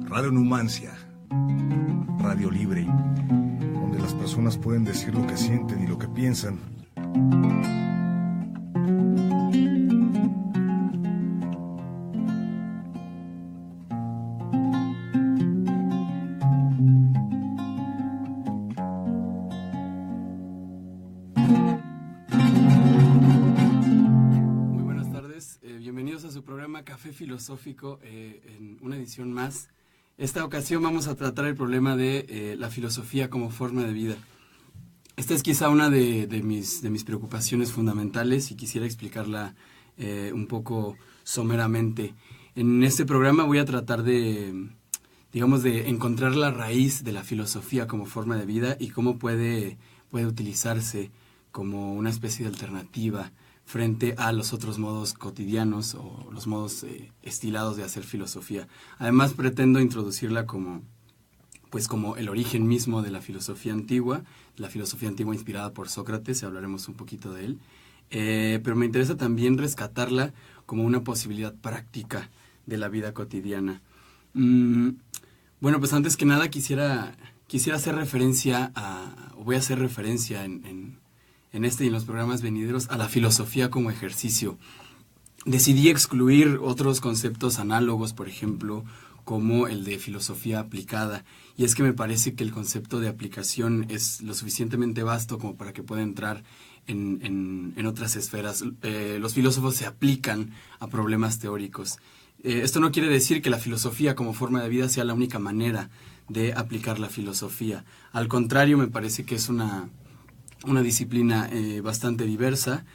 Radio Numancia, radio libre, donde las personas pueden decir lo que sienten y lo que piensan. Muy buenas tardes, bienvenidos a su programa Café Filosófico, en una edición más. Esta ocasión vamos a tratar el problema de la filosofía como forma de vida. Esta es quizá una de mis preocupaciones fundamentales y quisiera explicarla un poco someramente. En este programa voy a tratar de encontrar la raíz de la filosofía como forma de vida y cómo puede utilizarse como una especie de alternativa frente a los otros modos cotidianos o los modos estilados de hacer filosofía. Además, pretendo introducirla como el origen mismo de la filosofía antigua inspirada por Sócrates, y hablaremos un poquito de él. Pero me interesa también rescatarla como una posibilidad práctica de la vida cotidiana. Bueno, pues antes que nada quisiera hacer referencia voy a hacer referencia en este y en los programas venideros a la filosofía como ejercicio. Decidí excluir otros conceptos análogos, por ejemplo, como el de filosofía aplicada, y es que me parece que el concepto de aplicación es lo suficientemente vasto como para que pueda entrar en otras esferas. Los filósofos se aplican a problemas teóricos. Esto no quiere decir que la filosofía como forma de vida sea la única manera de aplicar la filosofía. Al contrario, me parece que es una disciplina bastante diversa,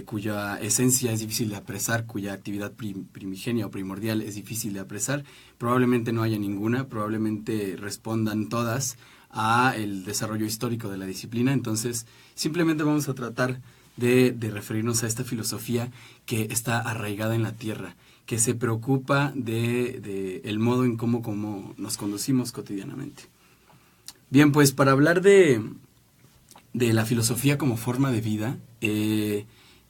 cuya esencia es difícil de apresar, cuya actividad primigenia o primordial es difícil de apresar. Probablemente no haya ninguna, probablemente respondan todas a el desarrollo histórico de la disciplina. Entonces, simplemente vamos a tratar de referirnos a esta filosofía que está arraigada en la tierra, que se preocupa de el modo en cómo nos conducimos cotidianamente. Bien, pues para hablar de la filosofía como forma de vida,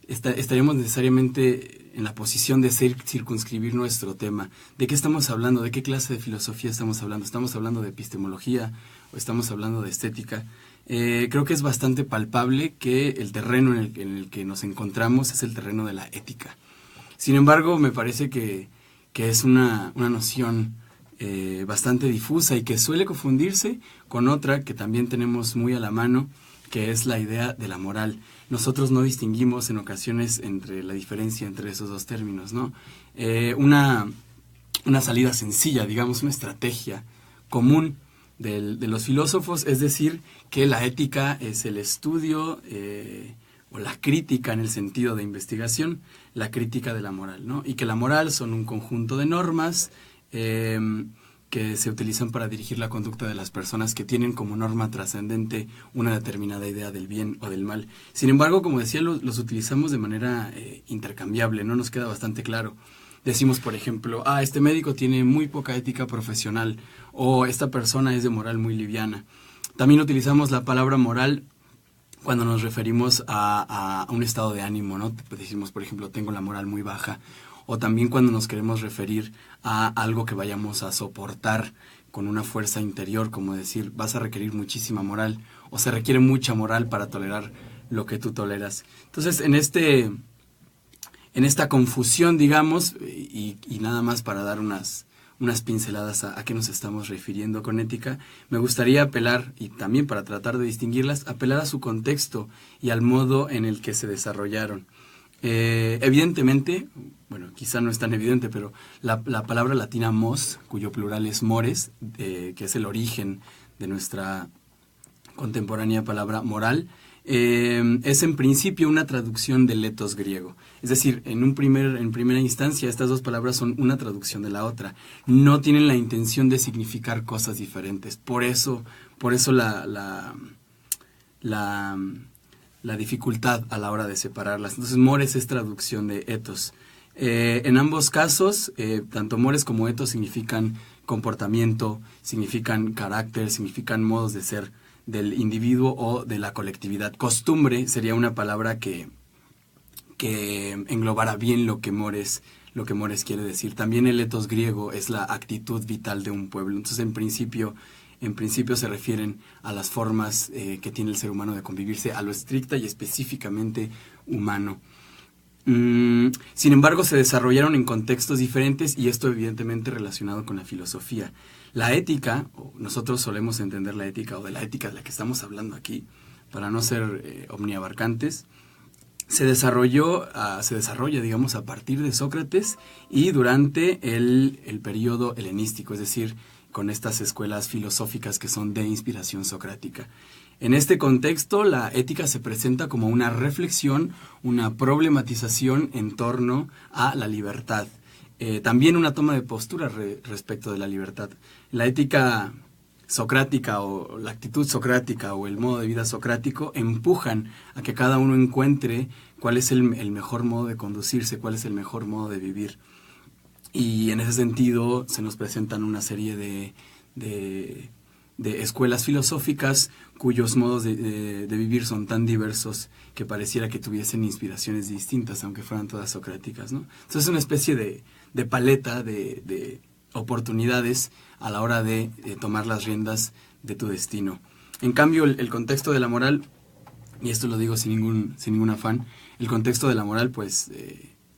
estaríamos necesariamente en la posición de circunscribir nuestro tema. ¿De qué estamos hablando? ¿De qué clase de filosofía estamos hablando? ¿Estamos hablando de epistemología o estamos hablando de estética? Creo que es bastante palpable que el terreno en el que nos encontramos es el terreno de la ética. Sin embargo, me parece que es una noción bastante difusa y que suele confundirse con otra que también tenemos muy a la mano, que es la idea de la moral. Nosotros no distinguimos en ocasiones entre la diferencia entre esos dos términos, ¿no? Una salida sencilla, digamos, una estrategia común de los filósofos es decir que la ética es el estudio o la crítica en el sentido de investigación, la crítica de la moral, ¿no? Y que la moral son un conjunto de normas que se utilizan para dirigir la conducta de las personas, que tienen como norma trascendente una determinada idea del bien o del mal. Sin embargo, como decía, los utilizamos de manera intercambiable, ¿no? Nos queda bastante claro. Decimos, por ejemplo, este médico tiene muy poca ética profesional, o esta persona es de moral muy liviana. También utilizamos la palabra moral cuando nos referimos a un estado de ánimo, ¿no? Decimos, por ejemplo, tengo la moral muy baja. O también cuando nos queremos referir a algo que vayamos a soportar con una fuerza interior, como decir, vas a requerir muchísima moral, o se requiere mucha moral para tolerar lo que tú toleras. Entonces, en esta confusión, digamos, y nada más para dar unas pinceladas a qué nos estamos refiriendo con ética, me gustaría apelar, y también para tratar de distinguirlas, apelar a su contexto y al modo en el que se desarrollaron. Evidentemente, bueno, quizá no es tan evidente, pero la palabra latina mos, cuyo plural es mores, que es el origen de nuestra contemporánea palabra moral, es en principio una traducción del etos griego. Es decir, en primera instancia estas dos palabras son una traducción de la otra. No tienen la intención de significar cosas diferentes. Por eso la dificultad a la hora de separarlas. Entonces, mores es traducción de ethos. En ambos casos, tanto mores como ethos significan comportamiento, significan carácter, significan modos de ser del individuo o de la colectividad. Costumbre sería una palabra que que englobara bien lo que Mores quiere decir. También el etos griego es la actitud vital de un pueblo. Entonces, en principio se refieren a las formas que tiene el ser humano de convivirse, a lo estricta y específicamente humano. Sin embargo, se desarrollaron en contextos diferentes y esto evidentemente relacionado con la filosofía. La ética, nosotros solemos entender la ética, o de la ética de la que estamos hablando aquí, para no ser omniabarcantes, se desarrolla, digamos, a partir de Sócrates y durante el periodo helenístico, es decir, con estas escuelas filosóficas que son de inspiración socrática. En este contexto, la ética se presenta como una reflexión, una problematización en torno a la libertad. También una toma de postura respecto de la libertad. La ética socrática o la actitud socrática o el modo de vida socrático empujan a que cada uno encuentre cuál es el mejor modo de conducirse, cuál es el mejor modo de vivir. Y en ese sentido se nos presentan una serie de escuelas filosóficas cuyos modos de vivir son tan diversos que pareciera que tuviesen inspiraciones distintas, aunque fueran todas socráticas, ¿no? Entonces es una especie de paleta de oportunidades a la hora de tomar las riendas de tu destino. En cambio, el contexto de la moral, y esto lo digo sin ningún afán, el contexto de la moral, pues,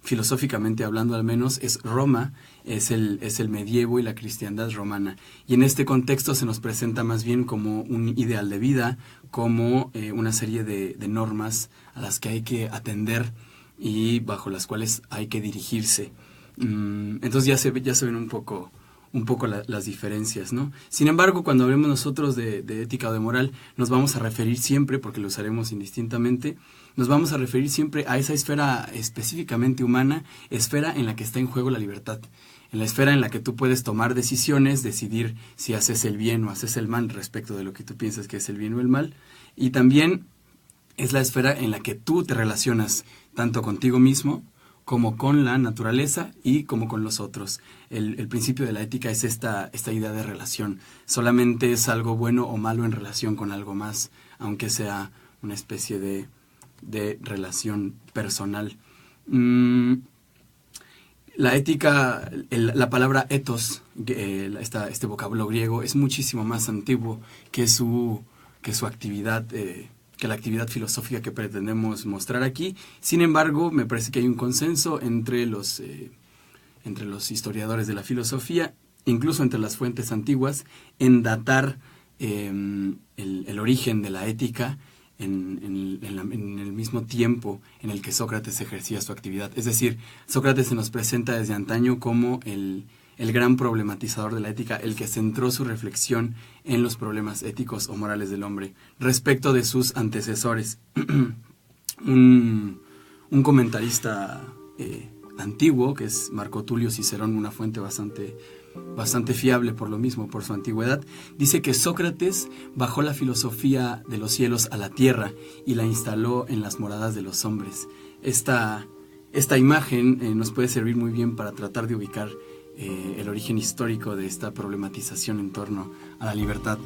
filosóficamente hablando al menos, es Roma, es el medievo y la cristiandad romana. Y en este contexto se nos presenta más bien como un ideal de vida, como una serie de normas a las que hay que atender y bajo las cuales hay que dirigirse. Entonces ya se ven un poco las diferencias, ¿no? Sin embargo, cuando hablemos nosotros de ética o de moral, nos vamos a referir siempre, porque lo usaremos indistintamente, nos vamos a referir siempre a esa esfera específicamente humana, esfera en la que está en juego la libertad, en la esfera en la que tú puedes tomar decisiones, decidir si haces el bien o haces el mal respecto de lo que tú piensas que es el bien o el mal, y también es la esfera en la que tú te relacionas tanto contigo mismo como con la naturaleza y como con los otros. El principio de la ética es esta idea de relación. Solamente es algo bueno o malo en relación con algo más, aunque sea una especie de relación personal. La ética, la palabra ethos, este vocablo griego, es muchísimo más antiguo que su actividad, que la actividad filosófica que pretendemos mostrar aquí. Sin embargo, me parece que hay un consenso entre los historiadores de la filosofía, incluso entre las fuentes antiguas, en datar el origen de la ética en el mismo tiempo en el que Sócrates ejercía su actividad. Es decir, Sócrates se nos presenta desde antaño como el gran problematizador de la ética, el que centró su reflexión en los problemas éticos o morales del hombre, respecto de sus antecesores. Un comentarista antiguo, que es Marco Tulio Cicerón, una fuente bastante fiable por lo mismo, por su antigüedad, dice que Sócrates bajó la filosofía de los cielos a la tierra y la instaló en las moradas de los hombres. Esta imagen nos puede servir muy bien para tratar de ubicar el origen histórico de esta problematización en torno a la libertad.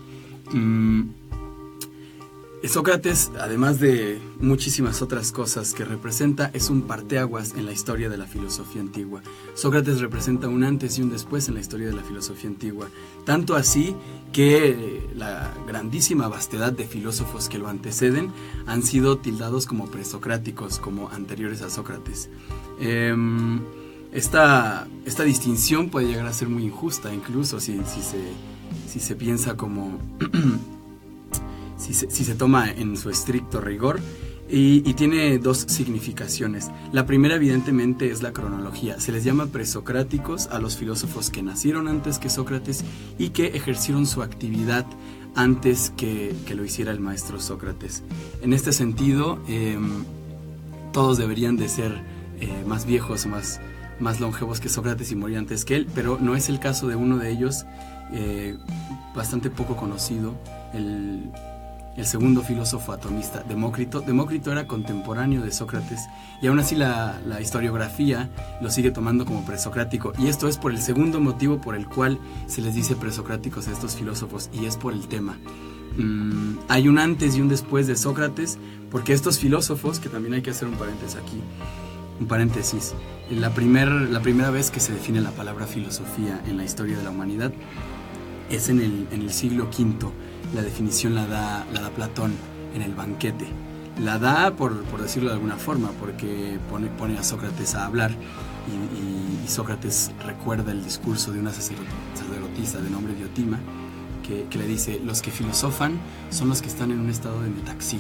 Sócrates, además de muchísimas otras cosas que representa, es un parteaguas en la historia de la filosofía antigua. Sócrates representa un antes y un después en la historia de la filosofía antigua, tanto así que la grandísima vastedad de filósofos que lo anteceden han sido tildados como presocráticos, como anteriores a Sócrates. Esta distinción puede llegar a ser muy injusta, incluso si se piensa como si se toma en su estricto rigor, y tiene dos significaciones. La primera, evidentemente, es la cronología. Se les llama presocráticos a los filósofos que nacieron antes que Sócrates y que ejercieron su actividad antes que lo hiciera el maestro Sócrates. En este sentido, todos deberían de ser más viejos o más longevos que Sócrates y morir antes que él, pero no es el caso de uno de ellos, bastante poco conocido, el segundo filósofo atomista, Demócrito. Demócrito era contemporáneo de Sócrates y aún así la historiografía lo sigue tomando como presocrático, y esto es por el segundo motivo por el cual se les dice presocráticos a estos filósofos, y es por el tema. hay un antes y un después de Sócrates, porque estos filósofos, que también hay que hacer un paréntesis aquí, la primera vez que se define la palabra filosofía en la historia de la humanidad es en el siglo V. La definición la da Platón en el Banquete. La da, por decirlo de alguna forma, porque pone a Sócrates a hablar y Sócrates recuerda el discurso de una sacerdotisa de nombre Diotima que le dice: los que filosofan son los que están en un estado de metaxí,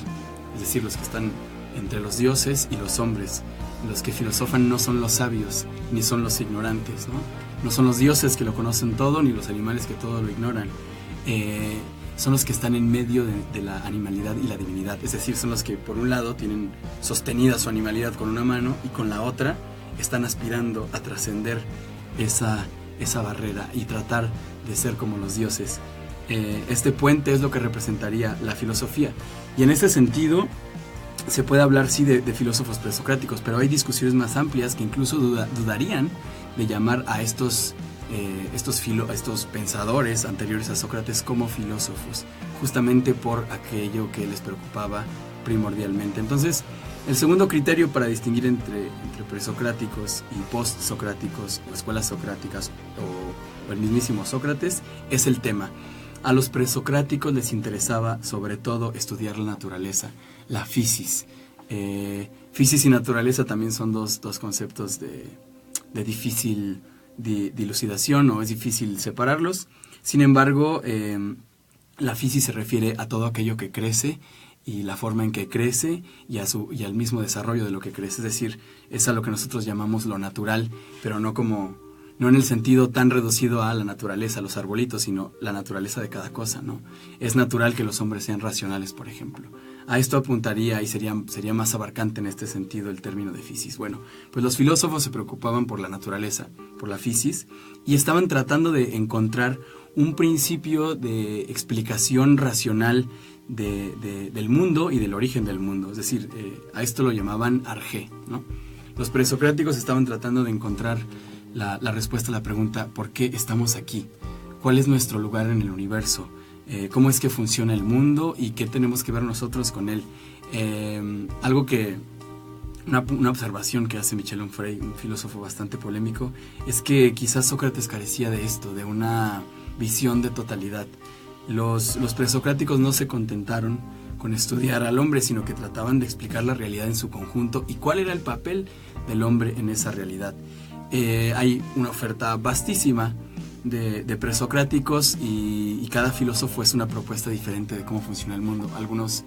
es decir, los que están entre los dioses y los hombres. Los que filosofan no son los sabios, ni son los ignorantes, ¿no? No son los dioses que lo conocen todo, ni los animales que todo lo ignoran. Son los que están en medio de la animalidad y la divinidad. Es decir, son los que por un lado tienen sostenida su animalidad con una mano y con la otra están aspirando a trascender esa barrera y tratar de ser como los dioses. Este puente es lo que representaría la filosofía. Y en ese sentido se puede hablar, sí, de filósofos presocráticos, pero hay discusiones más amplias que incluso dudarían de llamar a estos pensadores anteriores a Sócrates como filósofos, justamente por aquello que les preocupaba primordialmente. Entonces, el segundo criterio para distinguir entre presocráticos y postsocráticos, o escuelas socráticas, o el mismísimo Sócrates, es el tema. A los presocráticos les interesaba sobre todo estudiar la naturaleza, la physis. Physis y naturaleza también son dos conceptos de difícil dilucidación, o es difícil separarlos. Sin embargo, la physis se refiere a todo aquello que crece y la forma en que crece y al mismo desarrollo de lo que crece. Es decir, es a lo que nosotros llamamos lo natural, pero no en el sentido tan reducido a la naturaleza, a los arbolitos, sino la naturaleza de cada cosa, ¿no? Es natural que los hombres sean racionales, por ejemplo. A esto apuntaría y sería más abarcante en este sentido el término de physis. Bueno, pues los filósofos se preocupaban por la naturaleza, por la physis, y estaban tratando de encontrar un principio de explicación racional del mundo y del origen del mundo. Es decir, a esto lo llamaban arjé, ¿no? Los presocráticos estaban tratando de encontrar la respuesta a la pregunta: ¿por qué estamos aquí? ¿Cuál es nuestro lugar en el universo? ¿Cómo es que funciona el mundo? ¿Y qué tenemos que ver nosotros con él? Una observación que hace Michel Onfray, un filósofo bastante polémico, es que quizás Sócrates carecía de esto, de una visión de totalidad. Los presocráticos no se contentaron con estudiar al hombre, sino que trataban de explicar la realidad en su conjunto y cuál era el papel del hombre en esa realidad. Hay una oferta vastísima de presocráticos y cada filósofo es una propuesta diferente de cómo funciona el mundo. Algunos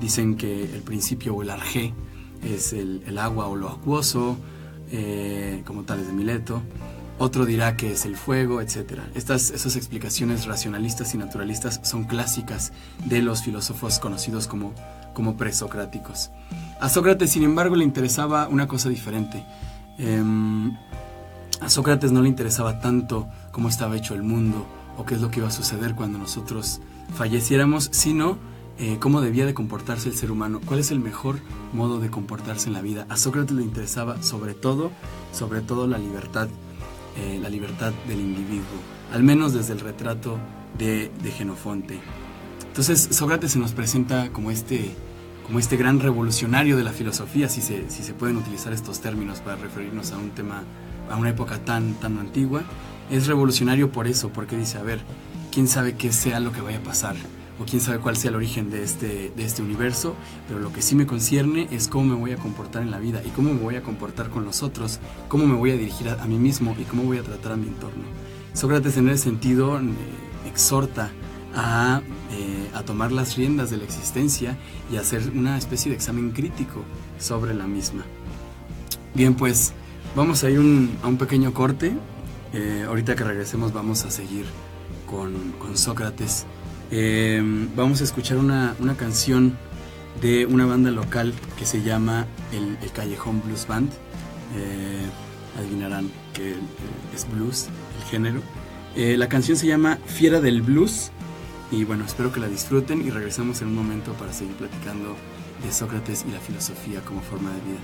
dicen que el principio o el arjé es el agua o lo acuoso, como Tales de Mileto. Otro dirá que es el fuego, etc. Esas explicaciones racionalistas y naturalistas son clásicas de los filósofos conocidos como presocráticos. A Sócrates, sin embargo, le interesaba una cosa diferente. A Sócrates no le interesaba tanto cómo estaba hecho el mundo o qué es lo que iba a suceder cuando nosotros falleciéramos, sino cómo debía de comportarse el ser humano, cuál es el mejor modo de comportarse en la vida. A Sócrates le interesaba sobre todo la libertad del individuo, al menos desde el retrato de Jenofonte. Entonces Sócrates se nos presenta como este gran revolucionario de la filosofía, si se pueden utilizar estos términos para referirnos a un tema, a una época tan antigua. Es revolucionario por eso, porque dice: a ver, quién sabe qué sea lo que vaya a pasar, o quién sabe cuál sea el origen de este universo, pero lo que sí me concierne es cómo me voy a comportar en la vida y cómo me voy a comportar con los otros, cómo me voy a dirigir a mí mismo y cómo voy a tratar a mi entorno. Sócrates en ese sentido exhorta a tomar las riendas de la existencia y hacer una especie de examen crítico sobre la misma. Bien, pues vamos a ir a un pequeño corte. Ahorita que regresemos vamos a seguir con Sócrates. Vamos a escuchar una canción de una banda local que se llama el Callejón Blues Band. Adivinarán que es blues, el género. La canción se llama Fiera del Blues. Y bueno, espero que la disfruten y regresamos en un momento para seguir platicando de Sócrates y la filosofía como forma de vida.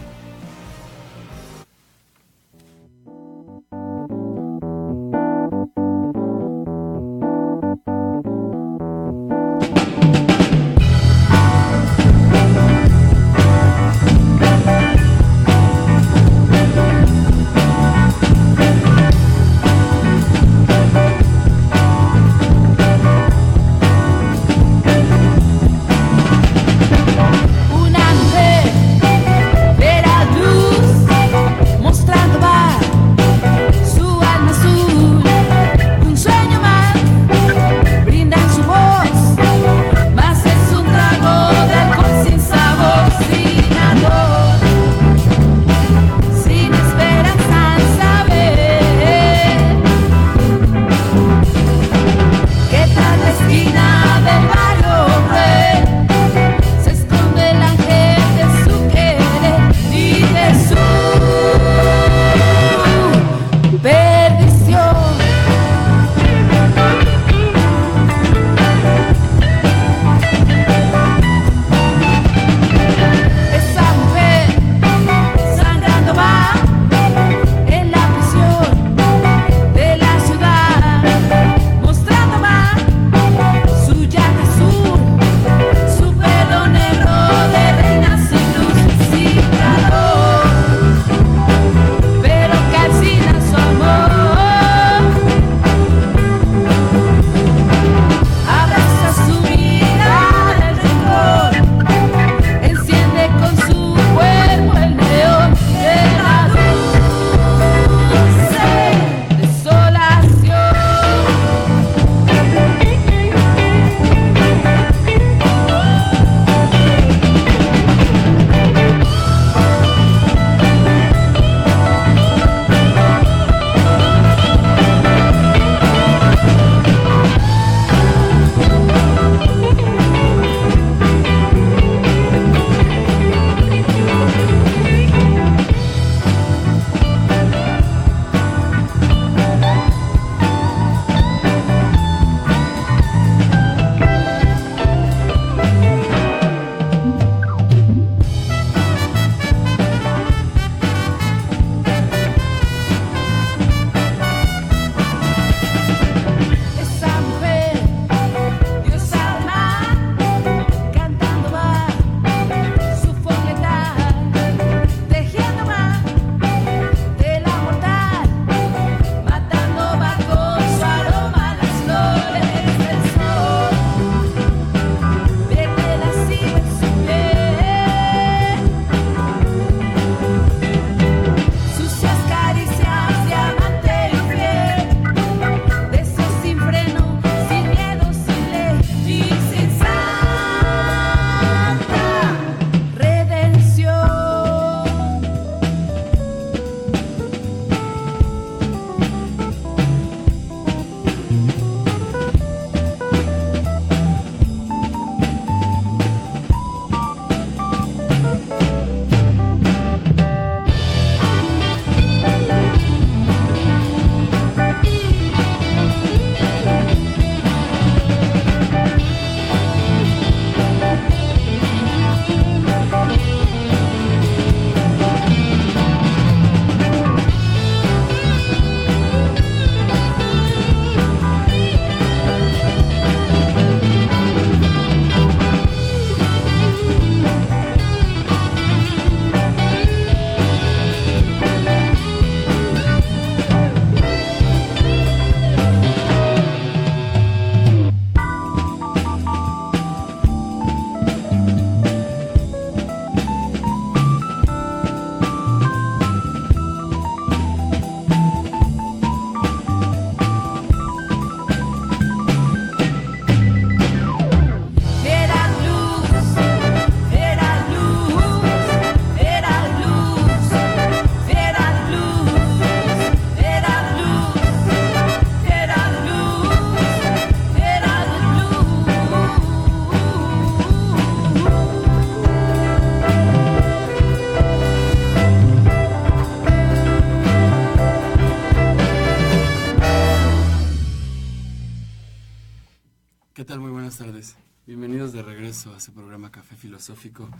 Bienvenidos de regreso a su programa Café Filosófico.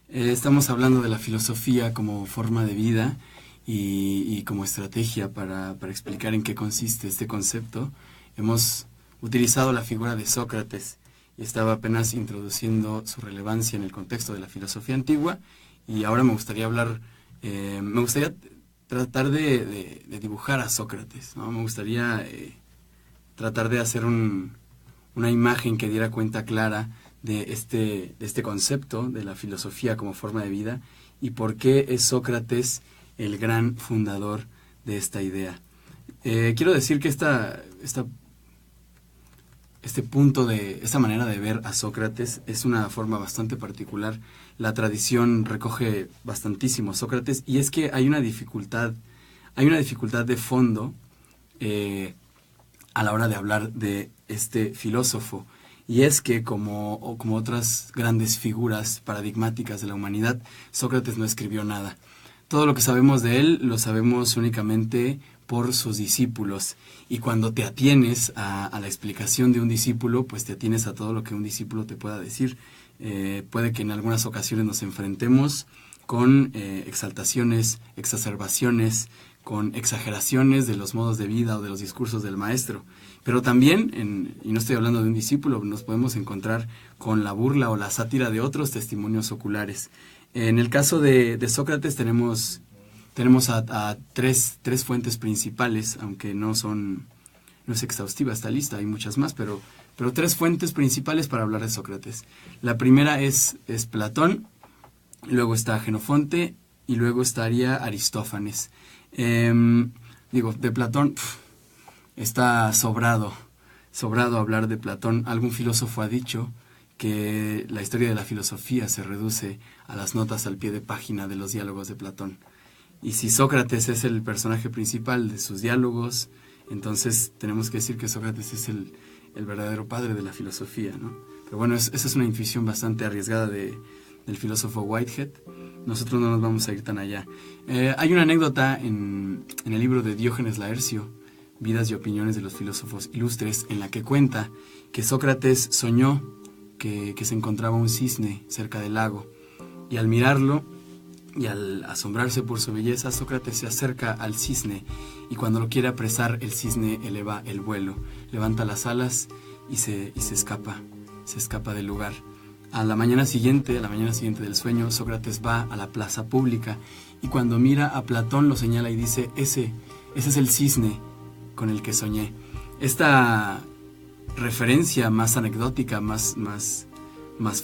Estamos hablando de la filosofía como forma de vida y como estrategia para explicar en qué consiste este concepto. Hemos utilizado la figura de Sócrates y estaba apenas introduciendo su relevancia en el contexto de la filosofía antigua, y ahora me gustaría tratar de dibujar a Sócrates, ¿no? Me gustaría tratar de hacer una imagen que diera cuenta clara de este concepto de la filosofía como forma de vida y por qué es Sócrates el gran fundador de esta idea. Quiero decir que esta manera de ver a Sócrates es una forma bastante particular. La tradición recoge bastantísimo a Sócrates, y es que hay una dificultad de fondo a la hora de hablar de este filósofo, y es que como otras grandes figuras paradigmáticas de la humanidad, Sócrates no escribió nada. Todo lo que sabemos de él lo sabemos únicamente por sus discípulos, y cuando te atienes a la explicación de un discípulo, pues te atienes a todo lo que un discípulo te pueda decir. Puede que en algunas ocasiones nos enfrentemos con exaltaciones, exacerbaciones, con exageraciones de los modos de vida o de los discursos del maestro. Pero también, y no estoy hablando de un discípulo, nos podemos encontrar con la burla o la sátira de otros testimonios oculares. En el caso de Sócrates tenemos a tres fuentes principales, aunque no es exhaustiva esta lista, hay muchas más, pero tres fuentes principales para hablar de Sócrates. La primera es Platón, luego está Jenofonte y luego estaría Aristófanes. De Platón está sobrado hablar de Platón. Algún filósofo ha dicho que la historia de la filosofía se reduce a las notas al pie de página de los diálogos de Platón. Y si Sócrates es el personaje principal de sus diálogos, entonces tenemos que decir que Sócrates es el verdadero padre de la filosofía, ¿no? Pero bueno, esa es una intuición bastante arriesgada del filósofo Whitehead. Nosotros no nos vamos a ir tan allá. Hay una anécdota en el libro de Diógenes Laercio, Vidas y opiniones de los filósofos ilustres, en la que cuenta que Sócrates soñó que se encontraba un cisne cerca del lago, y al mirarlo y al asombrarse por su belleza, Sócrates se acerca al cisne, y cuando lo quiere apresar, el cisne eleva el vuelo, levanta las alas y se escapa del lugar. A la mañana siguiente del sueño, Sócrates va a la plaza pública, y cuando mira a Platón lo señala y dice: ese es el cisne con el que soñé. Esta referencia más anecdótica, más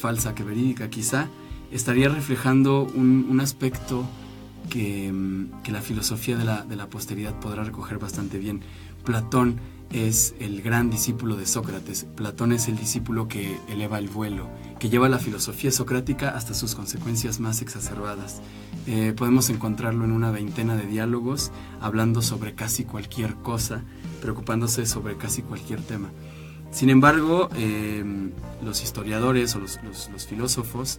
falsa que verídica quizá, estaría reflejando un aspecto que la filosofía de la posteridad podrá recoger bastante bien. Platón es el gran discípulo de Sócrates. Platón es el discípulo que eleva el vuelo, que lleva la filosofía socrática hasta sus consecuencias más exacerbadas. Podemos encontrarlo en una veintena de diálogos, hablando sobre casi cualquier cosa, preocupándose sobre casi cualquier tema. Sin embargo, los historiadores o los filósofos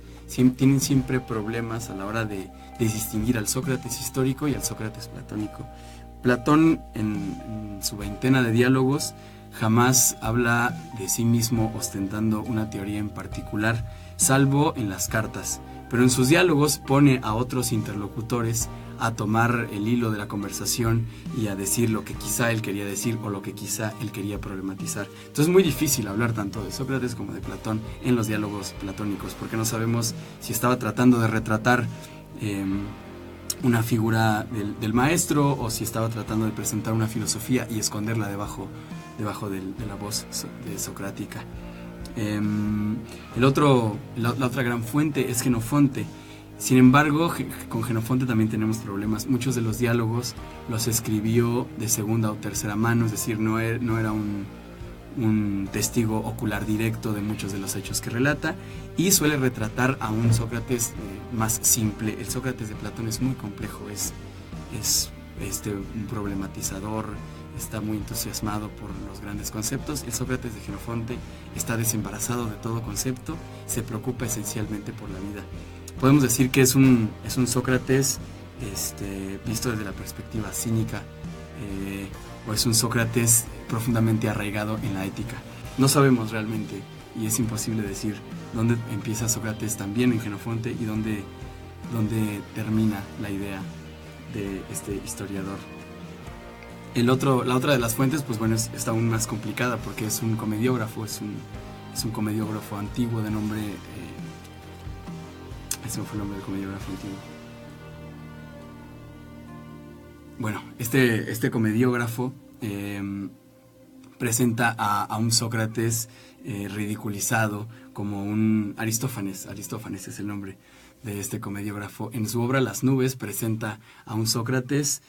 tienen siempre problemas a la hora de distinguir al Sócrates histórico y al Sócrates platónico. Platón, en su veintena de diálogos, jamás habla de sí mismo ostentando una teoría en particular, salvo en las cartas, pero en sus diálogos pone a otros interlocutores a tomar el hilo de la conversación y a decir lo que quizá él quería decir o lo que quizá él quería problematizar. Entonces es muy difícil hablar tanto de Sócrates como de Platón en los diálogos platónicos, porque no sabemos si estaba tratando de retratar una figura del maestro, o si estaba tratando de presentar una filosofía y esconderla debajo de la voz socrática. La otra gran fuente es Jenofonte. Sin embargo, con Jenofonte también tenemos problemas. Muchos de los diálogos los escribió de segunda o tercera mano, es decir, no era un testigo ocular directo de muchos de los hechos que relata, y suele retratar a un Sócrates más simple. El Sócrates de Platón es muy complejo, es un problematizador, está muy entusiasmado por los grandes conceptos. El Sócrates de Jenofonte está desembarazado de todo concepto, se preocupa esencialmente por la vida. Podemos decir que es un Sócrates visto desde la perspectiva cínica, o es un Sócrates profundamente arraigado en la ética. No sabemos realmente, y es imposible decir dónde empieza Sócrates también en Jenofonte y dónde termina la idea de este historiador. La otra de las fuentes, pues bueno, está aún más complicada porque es un comediógrafo, es un comediógrafo antiguo de nombre... ese fue el nombre del comediógrafo antiguo. Bueno, este comediógrafo presenta a un Sócrates ridiculizado como un Aristófanes es el nombre de este comediógrafo. En su obra Las nubes presenta a un Sócrates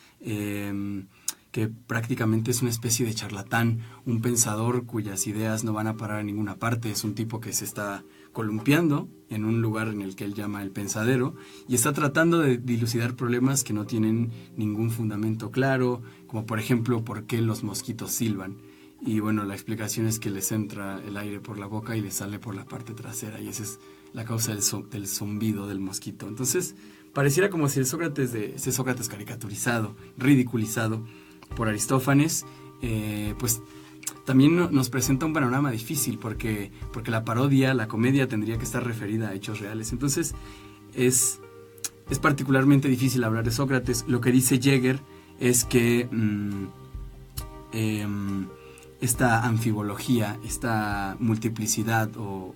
que prácticamente es una especie de charlatán, un pensador cuyas ideas no van a parar a ninguna parte. Es un tipo que se está columpiando en un lugar en el que él llama el pensadero y está tratando de dilucidar problemas que no tienen ningún fundamento claro, como por ejemplo por qué los mosquitos silban. Y bueno, la explicación es que les entra el aire por la boca y les sale por la parte trasera, y esa es la causa del zumbido del mosquito. Entonces, pareciera como si ese Sócrates caricaturizado, ridiculizado por Aristófanes, pues también nos presenta un panorama difícil, porque la parodia, la comedia, tendría que estar referida a hechos reales. Entonces, es particularmente difícil hablar de Sócrates. Lo que dice Jäger es que esta anfibología, esta multiplicidad o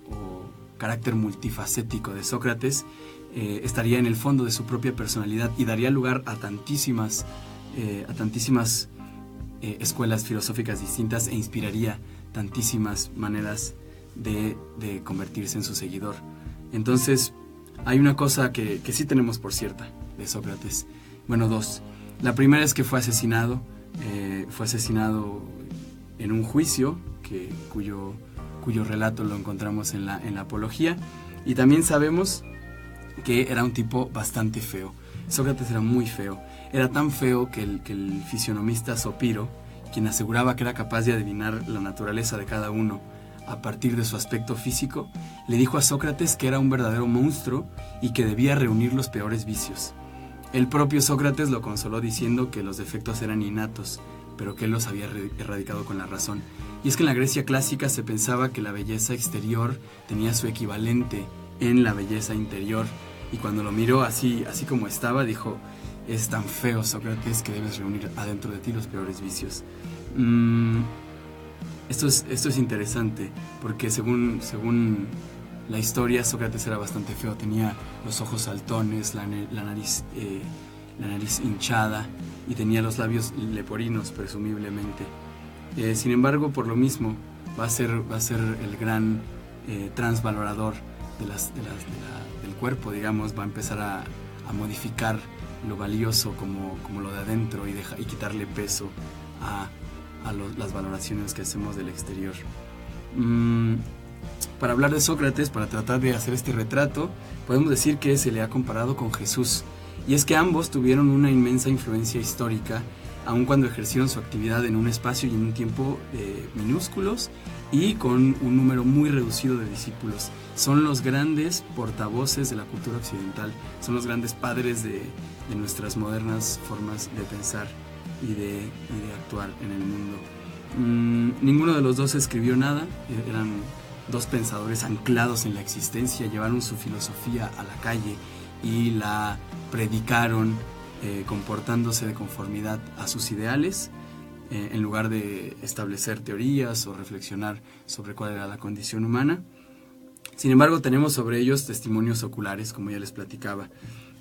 carácter multifacético de Sócrates estaría en el fondo de su propia personalidad y daría lugar a tantísimas escuelas filosóficas distintas e inspiraría tantísimas maneras de convertirse en su seguidor. Entonces, hay una cosa que sí tenemos por cierta de Sócrates. Bueno, dos. La primera es que fue asesinado en un juicio cuyo relato lo encontramos en la Apología, y también sabemos que era un tipo bastante feo. Sócrates era muy feo. Era tan feo que el fisionomista Zopiro, quien aseguraba que era capaz de adivinar la naturaleza de cada uno a partir de su aspecto físico, le dijo a Sócrates que era un verdadero monstruo y que debía reunir los peores vicios. El propio Sócrates lo consoló diciendo que los defectos eran innatos, pero que él los había erradicado con la razón. Y es que en la Grecia clásica se pensaba que la belleza exterior tenía su equivalente en la belleza interior, y cuando lo miró así como estaba, dijo: es tan feo, Sócrates, que debes reunir adentro de ti los peores vicios. Esto es interesante, porque según la historia, Sócrates era bastante feo. Tenía los ojos saltones, la nariz hinchada, y tenía los labios leporinos, presumiblemente. Sin embargo, por lo mismo, va a ser el gran transvalorador del cuerpo, digamos. Va a empezar a modificar lo valioso como lo de adentro y quitarle peso a las valoraciones que hacemos del exterior. Para hablar de Sócrates, para tratar de hacer este retrato, podemos decir que se le ha comparado con Jesús. Y es que ambos tuvieron una inmensa influencia histórica, aun cuando ejercieron su actividad en un espacio y en un tiempo minúsculos y con un número muy reducido de discípulos. Son los grandes portavoces de la cultura occidental, son los grandes padres de nuestras modernas formas de pensar y de actuar en el mundo. Ninguno de los dos escribió nada, eran dos pensadores anclados en la existencia, llevaron su filosofía a la calle y la predicaron comportándose de conformidad a sus ideales, en lugar de establecer teorías o reflexionar sobre cuál era la condición humana. Sin embargo, tenemos sobre ellos testimonios oculares, como ya les platicaba.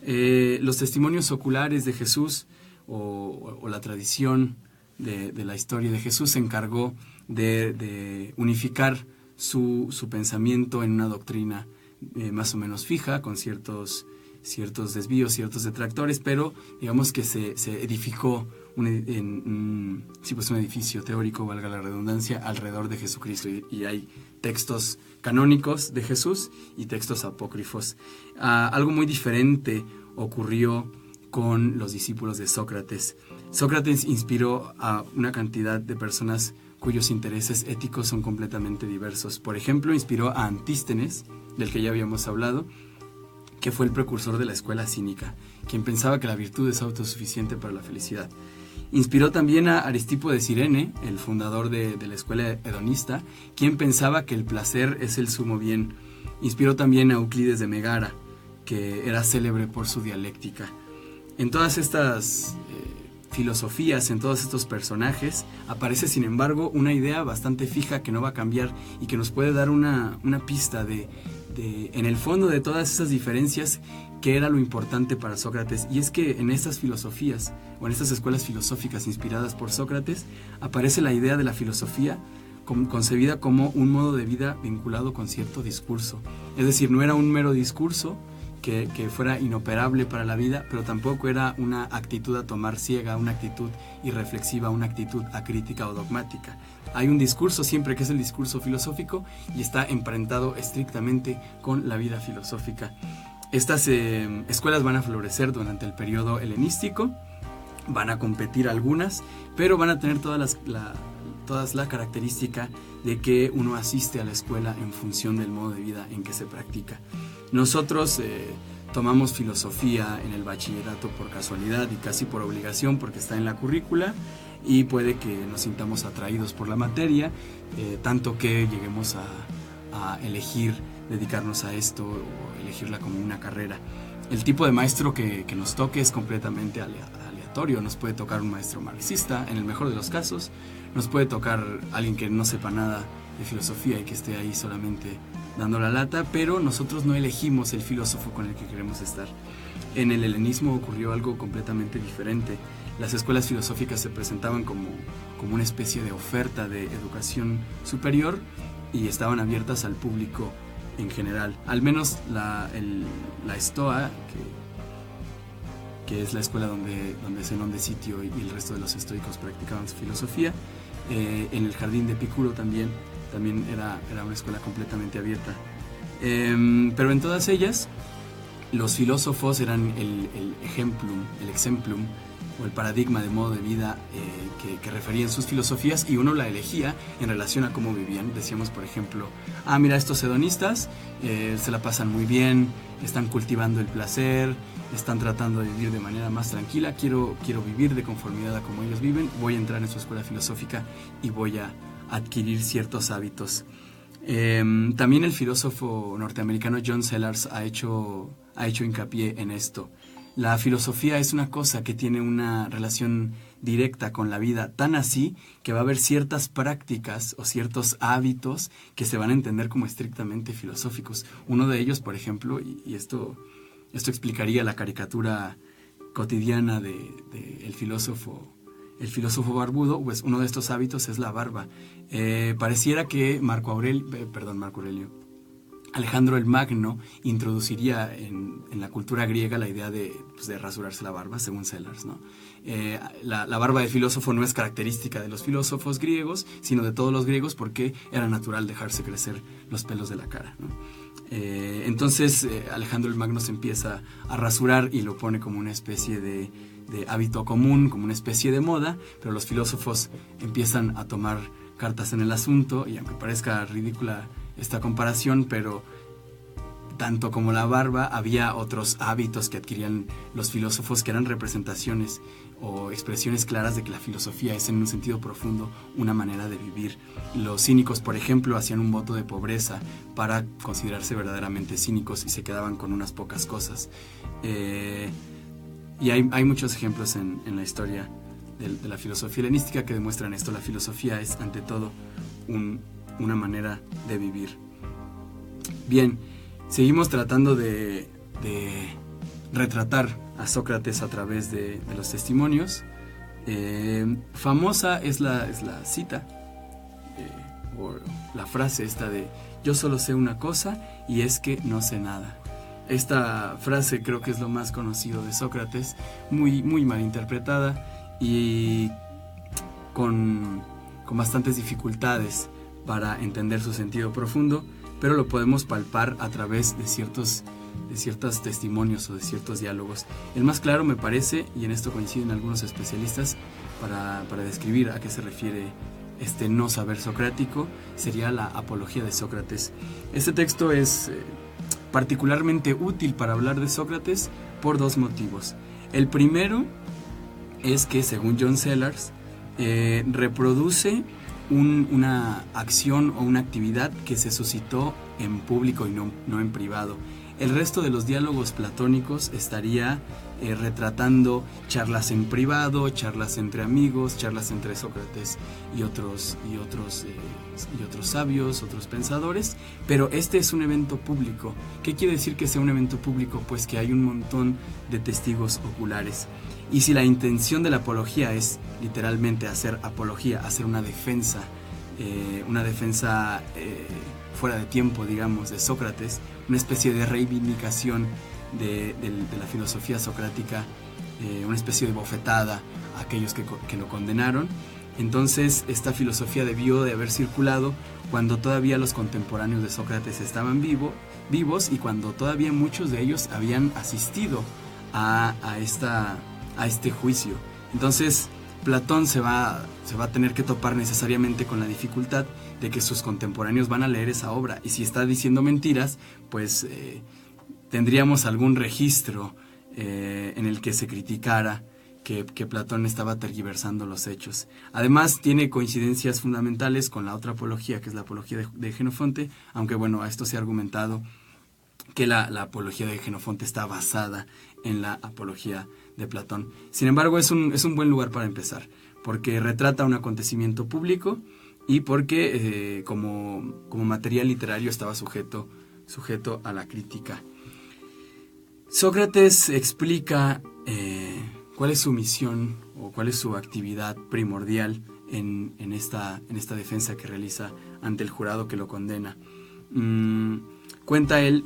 Los testimonios oculares de Jesús o la tradición de la historia de Jesús se encargó de unificar su pensamiento en una doctrina más o menos fija, con ciertos desvíos, ciertos detractores, pero digamos que se edificó un edificio teórico, valga la redundancia, alrededor de Jesucristo, y hay textos canónicos de Jesús y textos apócrifos. Algo muy diferente ocurrió con los discípulos de Sócrates. Sócrates inspiró a una cantidad de personas cuyos intereses éticos son completamente diversos. Por ejemplo, inspiró a Antístenes, del que ya habíamos hablado, que fue el precursor de la escuela cínica, quien pensaba que la virtud es autosuficiente para la felicidad. Inspiró también a Aristipo de Cirene, el fundador de la escuela hedonista, quien pensaba que el placer es el sumo bien. Inspiró también a Euclides de Megara, que era célebre por su dialéctica. En todas estas filosofías, en todos estos personajes, aparece sin embargo una idea bastante fija que no va a cambiar y que nos puede dar una pista de en el fondo de todas esas diferencias, qué era lo importante para Sócrates. Y es que en estas filosofías o en estas escuelas filosóficas inspiradas por Sócrates aparece la idea de la filosofía concebida como un modo de vida vinculado con cierto discurso. Es decir, no era un mero discurso que fuera inoperable para la vida, pero tampoco era una actitud a tomar ciega, una actitud irreflexiva, una actitud acrítica o dogmática. Hay un discurso siempre que es el discurso filosófico y está emparentado estrictamente con la vida filosófica. Estas escuelas van a florecer durante el periodo helenístico, van a competir algunas, pero van a tener todas la característica de que uno asiste a la escuela en función del modo de vida en que se practica. Nosotros tomamos filosofía en el bachillerato por casualidad y casi por obligación porque está en la currícula y puede que nos sintamos atraídos por la materia, tanto que lleguemos a elegir dedicarnos a esto o elegirla como una carrera. El tipo de maestro que nos toque es completamente aleatorio. Nos puede tocar un maestro marxista, en el mejor de los casos, nos puede tocar alguien que no sepa nada de filosofía y que esté ahí solamente dando la lata, pero nosotros no elegimos el filósofo con el que queremos estar. En el helenismo ocurrió algo completamente diferente. Las escuelas filosóficas se presentaban como una especie de oferta de educación superior y estaban abiertas al público en general. Al menos la Stoa, que es la escuela donde Zenón de Sitio y el resto de los estoicos practicaban su filosofía, en el jardín de Epicuro también era una escuela completamente abierta. Pero en todas ellas, los filósofos eran el exemplum, o el paradigma de modo de vida que referían sus filosofías, y uno la elegía en relación a cómo vivían. Decíamos, por ejemplo, mira, estos hedonistas se la pasan muy bien, están cultivando el placer, están tratando de vivir de manera más tranquila, quiero vivir de conformidad a cómo ellos viven, voy a entrar en su escuela filosófica y voy a adquirir ciertos hábitos. También el filósofo norteamericano John Sellars ha hecho hincapié en esto. La filosofía es una cosa que tiene una relación directa con la vida, tan así que va a haber ciertas prácticas o ciertos hábitos que se van a entender como estrictamente filosóficos. Uno de ellos, por ejemplo, y esto explicaría la caricatura cotidiana del filósofo barbudo, pues uno de estos hábitos es la barba. Pareciera que Alejandro el Magno introduciría en la cultura griega la idea de rasurarse la barba, según Sellars, ¿no? La barba de filósofo no es característica de los filósofos griegos, sino de todos los griegos, porque era natural dejarse crecer los pelos de la cara, ¿no? Entonces Alejandro el Magno se empieza a rasurar y lo pone como una especie de hábito común, como una especie de moda, pero los filósofos empiezan a tomar cartas en el asunto, y aunque parezca ridícula esta comparación, pero tanto como la barba, había otros hábitos que adquirían los filósofos que eran representaciones o expresiones claras de que la filosofía es, en un sentido profundo, una manera de vivir. Los cínicos, por ejemplo, hacían un voto de pobreza para considerarse verdaderamente cínicos y se quedaban con unas pocas cosas. Y hay muchos ejemplos en la historia de la filosofía helenística que demuestran esto. La filosofía es, ante todo, una manera de vivir. Bien, seguimos tratando de retratar a Sócrates a través de los testimonios. Famosa es la cita, o la frase esta de: yo solo sé una cosa, y es que no sé nada. Esta frase creo que es lo más conocido de Sócrates, muy, muy mal interpretada y con bastantes dificultades para entender su sentido profundo, pero lo podemos palpar a través de ciertos testimonios o de ciertos diálogos. El más claro, me parece, y en esto coinciden algunos especialistas, para describir a qué se refiere este no saber socrático, sería la Apología de Sócrates. Este texto es particularmente útil para hablar de Sócrates por dos motivos. El primero es que, según John Sellars, reproduce una acción o una actividad que se suscitó en público y no en privado. El resto de los diálogos platónicos estaría retratando charlas en privado, charlas entre amigos, charlas entre Sócrates y otros sabios, otros pensadores, pero este es un evento público. ¿Qué quiere decir que sea un evento público? Pues que hay un montón de testigos oculares. Y si la intención de la apología es literalmente hacer apología, hacer una defensa fuera de tiempo, digamos, de Sócrates, una especie de reivindicación de la filosofía socrática, una especie de bofetada a aquellos que lo condenaron. Entonces esta filosofía debió de haber circulado cuando todavía los contemporáneos de Sócrates estaban vivos y cuando todavía muchos de ellos habían asistido a este juicio. Entonces Platón se va a tener que topar necesariamente con la dificultad de que sus contemporáneos van a leer esa obra, y si está diciendo mentiras, pues tendríamos algún registro en el que se criticara que Platón estaba tergiversando los hechos. Además, tiene coincidencias fundamentales con la otra apología, que es la apología de Jenofonte, aunque bueno, a esto se ha argumentado que la apología de Jenofonte está basada en la apología de Platón. Sin embargo, es un buen lugar para empezar, porque retrata un acontecimiento público y porque como material literario estaba sujeto a la crítica. Sócrates explica cuál es su misión o cuál es su actividad primordial en esta defensa que realiza ante el jurado que lo condena. Cuenta él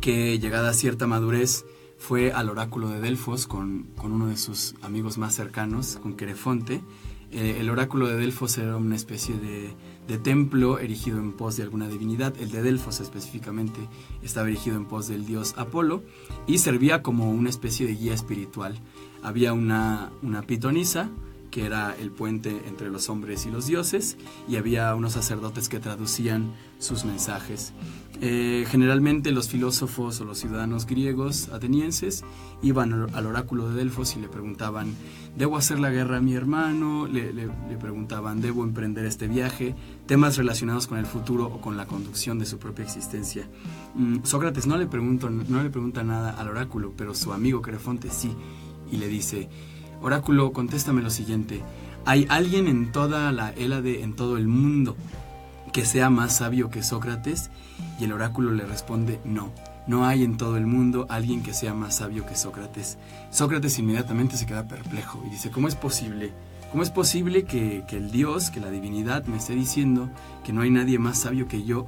que, llegada a cierta madurez, fue al oráculo de Delfos con uno de sus amigos más cercanos, con Querefonte. El oráculo de Delfos era una especie de templo erigido en pos de alguna divinidad. El de Delfos específicamente estaba erigido en pos del dios Apolo y servía como una especie de guía espiritual. Había una pitonisa, que era el puente entre los hombres y los dioses, y había unos sacerdotes que traducían sus mensajes. Generalmente los filósofos o los ciudadanos griegos atenienses iban al oráculo de Delfos y le preguntaban: ¿debo hacer la guerra a mi hermano? Le preguntaban: ¿debo emprender este viaje? Temas relacionados con el futuro o con la conducción de su propia existencia. Sócrates no le pregunta nada al oráculo, pero su amigo Querefonte sí, y le dice: oráculo, contéstame lo siguiente: ¿hay alguien en toda la Hélade, en todo el mundo, que sea más sabio que Sócrates? Y el oráculo le responde: no hay en todo el mundo alguien que sea más sabio que Sócrates. Sócrates inmediatamente se queda perplejo y dice: ¿cómo es posible? ¿Cómo es posible que el Dios, que la divinidad me esté diciendo que no hay nadie más sabio que yo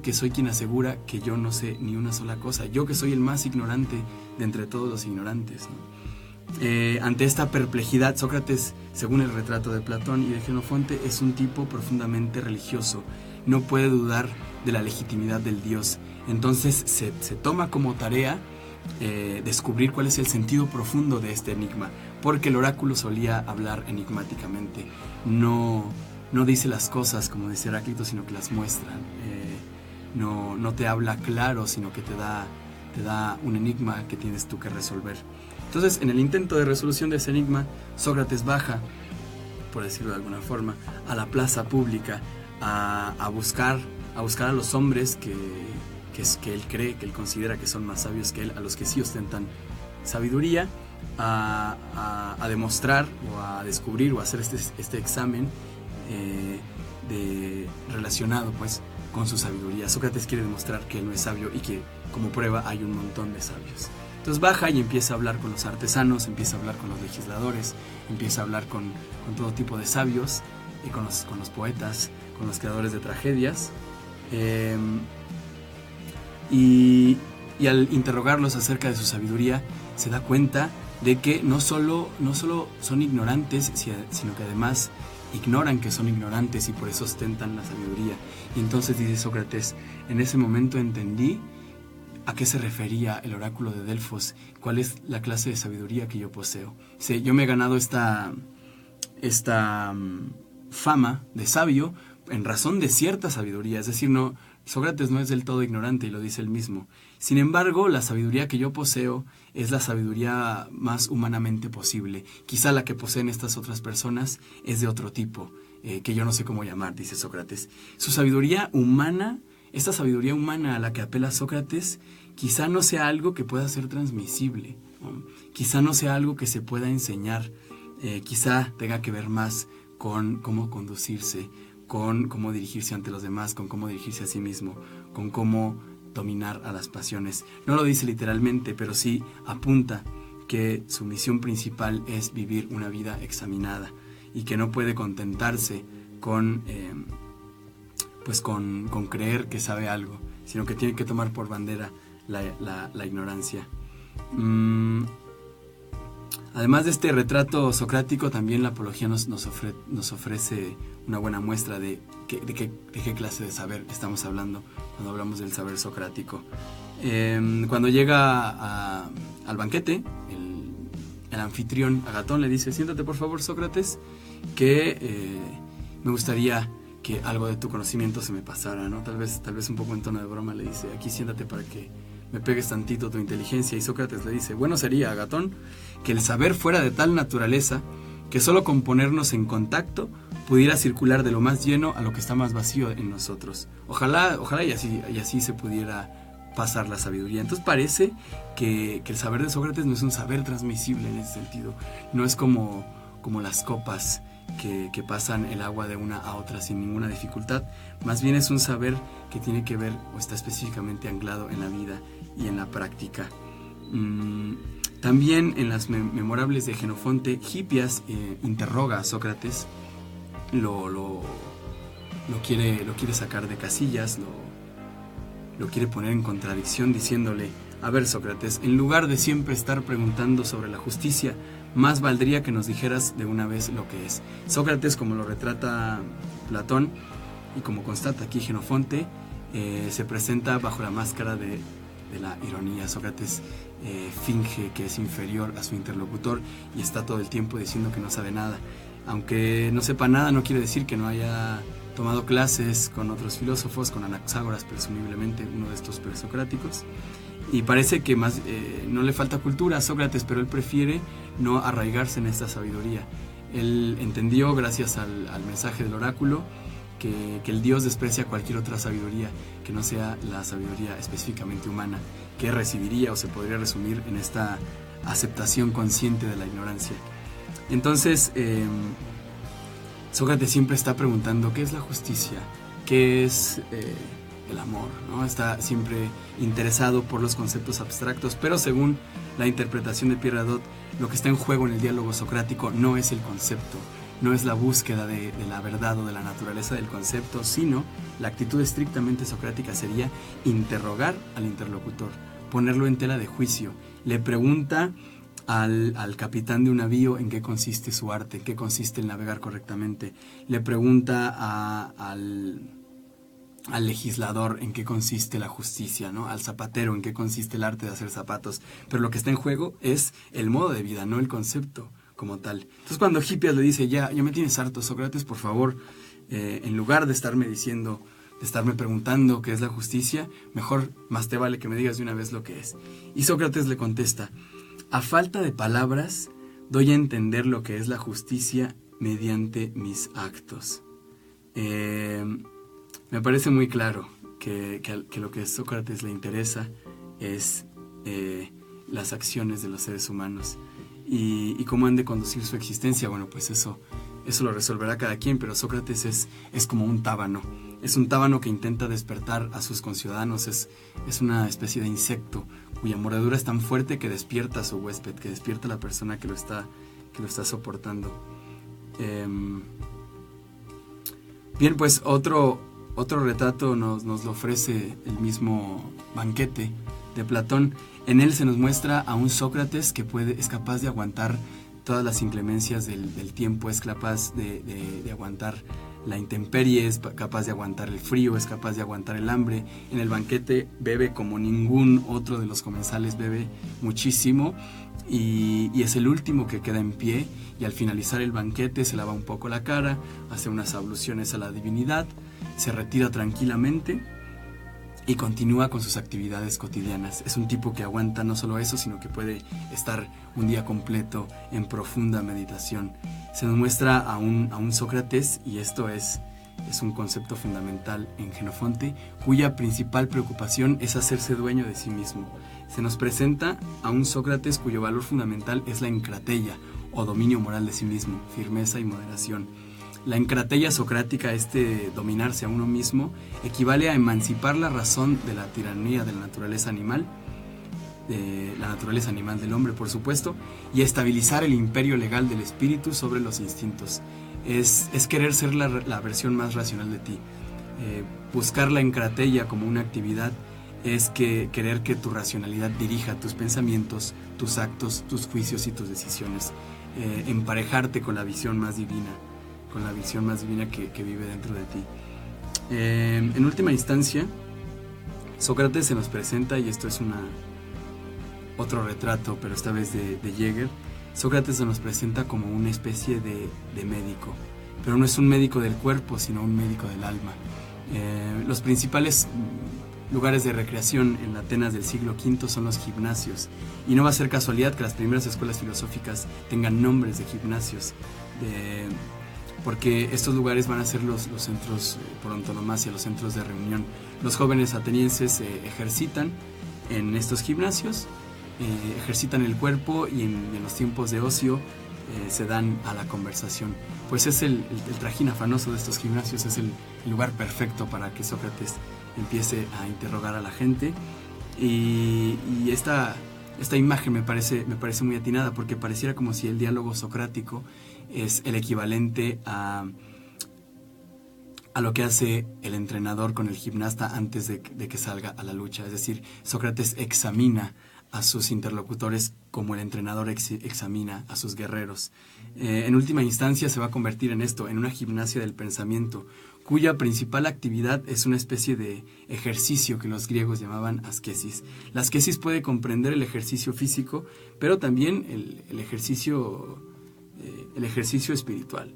que soy quien asegura que yo no sé ni una sola cosa, yo que soy el más ignorante de entre todos los ignorantes, ¿no? Ante esta perplejidad, Sócrates, según el retrato de Platón y de Jenofonte, es un tipo profundamente religioso. No puede dudar de la legitimidad del Dios. Entonces se toma como tarea descubrir cuál es el sentido profundo de este enigma, porque el oráculo solía hablar enigmáticamente. No dice las cosas como dice Heráclito, sino que las muestra. No te habla claro, sino que te da un enigma que tienes tú que resolver. Entonces, en el intento de resolución de ese enigma, Sócrates baja, por decirlo de alguna forma, a la plaza pública a buscar a los hombres que él cree, que él considera que son más sabios que él, a los que sí ostentan sabiduría, a demostrar o a descubrir o a hacer este examen relacionado pues con su sabiduría. Sócrates quiere demostrar que él no es sabio y que como prueba hay un montón de sabios. Entonces baja y empieza a hablar con los artesanos, empieza a hablar con los legisladores, empieza a hablar con todo tipo de sabios, y con los poetas, con los creadores de tragedias. Y al interrogarlos acerca de su sabiduría, se da cuenta de que no solo son ignorantes, sino que además ignoran que son ignorantes y por eso ostentan la sabiduría. Y entonces dice Sócrates: en ese momento entendí a qué se refería el oráculo de Delfos, cuál es la clase de sabiduría que yo poseo. Sí, yo me he ganado esta fama de sabio en razón de cierta sabiduría, es decir, Sócrates no es del todo ignorante y lo dice él mismo. Sin embargo, la sabiduría que yo poseo es la sabiduría más humanamente posible. Quizá la que poseen estas otras personas es de otro tipo, que yo no sé cómo llamar, dice Sócrates. Su sabiduría humana, esta sabiduría humana a la que apela Sócrates, quizá no sea algo que pueda ser transmisible, ¿no? Quizá no sea algo que se pueda enseñar, quizá tenga que ver más con cómo conducirse, con cómo dirigirse ante los demás, con cómo dirigirse a sí mismo, con cómo dominar a las pasiones. No lo dice literalmente, pero sí apunta que su misión principal es vivir una vida examinada y que no puede contentarse con creer que sabe algo, sino que tiene que tomar por bandera la ignorancia. Además de este retrato socrático, también la apología nos ofrece una buena muestra de qué clase de saber estamos hablando cuando hablamos del saber socrático. Cuando llega al banquete, el anfitrión Agatón le dice: siéntate por favor, Sócrates, que me gustaría que algo de tu conocimiento se me pasara, ¿no? Tal vez un poco en tono de broma le dice: aquí siéntate para que me pegues tantito tu inteligencia. Y Sócrates le dice: bueno sería, Agatón, que el saber fuera de tal naturaleza que solo con ponernos en contacto pudiera circular de lo más lleno a lo que está más vacío en nosotros. Ojalá y así se pudiera pasar la sabiduría. Entonces parece que el saber de Sócrates no es un saber transmisible en ese sentido. No es como las copas que pasan el agua de una a otra sin ninguna dificultad. Más bien es un saber que tiene que ver o está específicamente anclado en la vida y en la práctica. También en las memorables de Jenofonte, Hipias interroga a Sócrates, lo quiere sacar de casillas, lo quiere poner en contradicción, diciéndole: a ver, Sócrates, en lugar de siempre estar preguntando sobre la justicia, más valdría que nos dijeras de una vez lo que es. Sócrates, como lo retrata Platón y como constata aquí Jenofonte, se presenta bajo la máscara de la ironía. Sócrates finge que es inferior a su interlocutor y está todo el tiempo diciendo que no sabe nada. Aunque no sepa nada, no quiere decir que no haya tomado clases con otros filósofos, con Anaxágoras presumiblemente, uno de estos presocráticos. Y parece que más no le falta cultura a Sócrates, pero él prefiere no arraigarse en esta sabiduría. Él entendió, gracias al mensaje del oráculo, que el Dios desprecia cualquier otra sabiduría que no sea la sabiduría específicamente humana, que recibiría o se podría resumir en esta aceptación consciente de la ignorancia. Entonces, Sócrates siempre está preguntando qué es la justicia, qué es el amor, ¿no? Está siempre interesado por los conceptos abstractos, pero según la interpretación de Pierre Hadot, lo que está en juego en el diálogo socrático no es el concepto, no es la búsqueda de la verdad o de la naturaleza del concepto, sino la actitud estrictamente socrática sería interrogar al interlocutor, ponerlo en tela de juicio. Le pregunta al capitán de un navío en qué consiste su arte, en qué consiste el navegar correctamente. Le pregunta al legislador en qué consiste la justicia, ¿no? Al zapatero en qué consiste el arte de hacer zapatos. Pero lo que está en juego es el modo de vida, no el concepto como tal. Entonces cuando Hipias le dice: ya me tienes harto, Sócrates, por favor, en lugar de estarme preguntando qué es la justicia, mejor más te vale que me digas de una vez lo que es. Y Sócrates le contesta: a falta de palabras, doy a entender lo que es la justicia mediante mis actos. Me parece muy claro que lo que a Sócrates le interesa es las acciones de los seres humanos y cómo han de conducir su existencia. Bueno, pues eso lo resolverá cada quien, pero Sócrates es como un tábano. Es un tábano que intenta despertar a sus conciudadanos. Es una especie de insecto cuya mordedura es tan fuerte que despierta a su huésped, que despierta a la persona que lo está soportando. Bien, pues otro retrato nos lo ofrece el mismo Banquete de Platón. En él se nos muestra a un Sócrates que es capaz de aguantar todas las inclemencias del tiempo, es capaz de aguantar la intemperie, es capaz de aguantar el frío, es capaz de aguantar el hambre. En el banquete bebe como ningún otro de los comensales, bebe muchísimo y es el último que queda en pie, y al finalizar el banquete se lava un poco la cara, hace unas abluciones a la divinidad, se retira tranquilamente y continúa con sus actividades cotidianas. Es un tipo que aguanta no solo eso, sino que puede estar un día completo en profunda meditación. Se nos muestra a un Sócrates, y esto es un concepto fundamental en Jenofonte, cuya principal preocupación es hacerse dueño de sí mismo. Se nos presenta a un Sócrates cuyo valor fundamental es la encratella, o dominio moral de sí mismo, firmeza y moderación. La encratella socrática, dominarse a uno mismo, equivale a emancipar la razón de la tiranía de la naturaleza animal, del hombre, por supuesto, y estabilizar el imperio legal del espíritu sobre los instintos. Es querer ser la versión más racional de ti. Buscar la encratella como una actividad es querer que tu racionalidad dirija tus pensamientos, tus actos, tus juicios y tus decisiones. Emparejarte con la visión más divina, que vive dentro de ti. En última instancia, Sócrates se nos presenta, y esto es otro retrato, pero esta vez de Jäger. Sócrates se nos presenta como una especie de médico, pero no es un médico del cuerpo, sino un médico del alma. Los principales lugares de recreación en Atenas del siglo V son los gimnasios, y no va a ser casualidad que las primeras escuelas filosóficas tengan nombres de gimnasios, porque estos lugares van a ser los centros por antonomasia, los centros de reunión. Los jóvenes atenienses ejercitan en estos gimnasios, ejercitan el cuerpo, y en los tiempos de ocio se dan a la conversación. Pues es el trajín afanoso de estos gimnasios, es el lugar perfecto para que Sócrates empiece a interrogar a la gente, y esta imagen me parece muy atinada, porque pareciera como si el diálogo socrático es el equivalente a lo que hace el entrenador con el gimnasta antes de que salga a la lucha. Es decir, Sócrates examina a sus interlocutores como el entrenador examina a sus guerreros. En última instancia se va a convertir en una gimnasia del pensamiento, cuya principal actividad es una especie de ejercicio que los griegos llamaban asquesis. La asquesis puede comprender el ejercicio físico, pero también el ejercicio espiritual.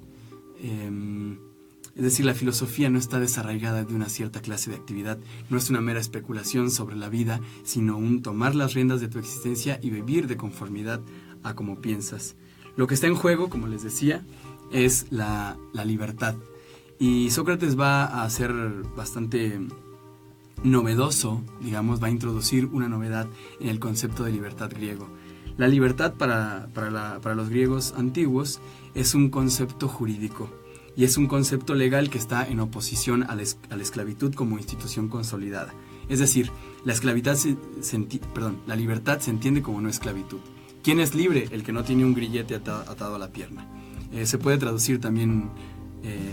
Es decir, la filosofía no está desarraigada de una cierta clase de actividad, no es una mera especulación sobre la vida, sino un tomar las riendas de tu existencia y vivir de conformidad a como piensas. Lo que está en juego, como les decía, es la libertad. Y Sócrates va a ser bastante novedoso, digamos, va a introducir una novedad en el concepto de libertad griego. La libertad para los griegos antiguos es un concepto jurídico, y es un concepto legal que está en oposición a la esclavitud como institución consolidada. Es decir, la libertad se entiende como no esclavitud. ¿Quién es libre? El que no tiene un grillete atado a la pierna. Se puede traducir también